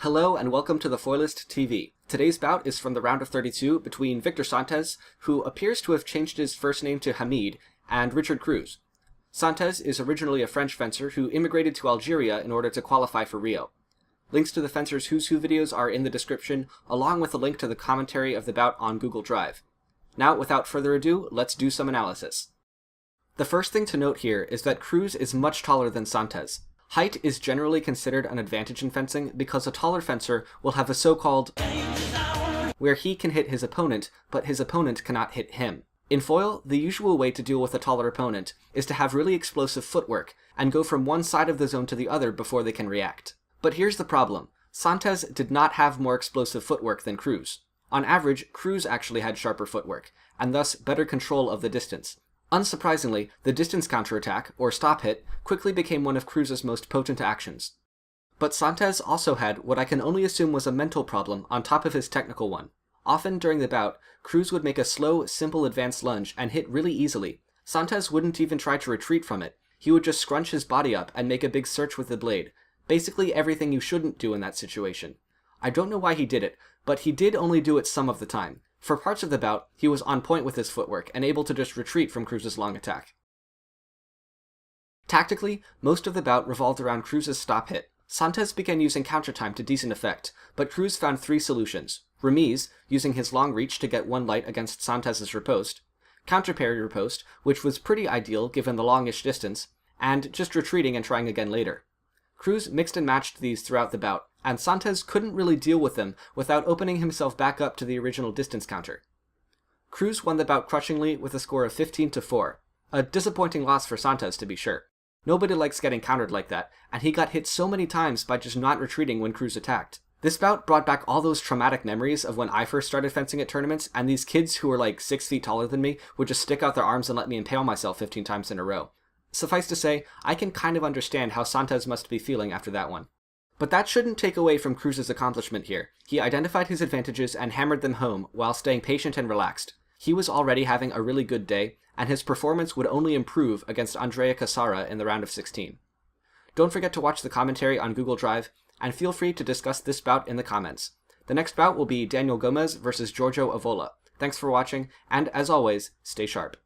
Hello and welcome to the Foilist TV. Today's bout is from the round of 32 between Victor Sintes, who appears to have changed his first name to Hamid, and Richard Kruse. Sintes is originally a French fencer who immigrated to Algeria in order to qualify for Rio. Links to the Fencers Who's Who videos are in the description, along with a link to the commentary of the bout on Google Drive. Now, without further ado, let's do some analysis. The first thing to note here is that Kruse is much taller than Sintes. Height is generally considered an advantage in fencing because a taller fencer will have a so-called where he can hit his opponent, but his opponent cannot hit him. In foil, the usual way to deal with a taller opponent is to have really explosive footwork and go from one side of the zone to the other before they can react. But here's the problem. Sintes did not have more explosive footwork than Kruse. On average, Kruse actually had sharper footwork, and thus better control of the distance. Unsurprisingly, the distance counterattack, or stop hit, quickly became one of Kruse's most potent actions. But Sintes also had what I can only assume was a mental problem on top of his technical one. Often during the bout, Kruse would make a slow, simple advanced lunge and hit really easily. Sintes wouldn't even try to retreat from it. He would just scrunch his body up and make a big search with the blade. Basically everything you shouldn't do in that situation. I don't know why he did it, but he did only do it some of the time. For parts of the bout, he was on point with his footwork and able to just retreat from Kruse's long attack. Tactically, most of the bout revolved around Kruse's stop hit. Sintes began using countertime to decent effect, but Kruse found three solutions: remise, using his long reach to get one light against Sintes' riposte, counter-parry riposte, which was pretty ideal given the longish distance, and just retreating and trying again later. Kruse mixed and matched these throughout the bout, and Sintes couldn't really deal with them without opening himself back up to the original distance counter. Kruse won the bout crushingly with a score of 15-4. A disappointing loss for Sintes, to be sure. Nobody likes getting countered like that, and he got hit so many times by just not retreating when Kruse attacked. This bout brought back all those traumatic memories of when I first started fencing at tournaments, and these kids who were like 6 feet taller than me would just stick out their arms and let me impale myself 15 times in a row. Suffice to say, I can kind of understand how Sintes must be feeling after that one. But that shouldn't take away from Kruse's accomplishment here. He identified his advantages and hammered them home while staying patient and relaxed. He was already having a really good day, and his performance would only improve against Andrea Cassara in the round of 16. Don't forget to watch the commentary on Google Drive, and feel free to discuss this bout in the comments. The next bout will be Daniel Gomez versus Giorgio Avola. Thanks for watching, and as always, stay sharp.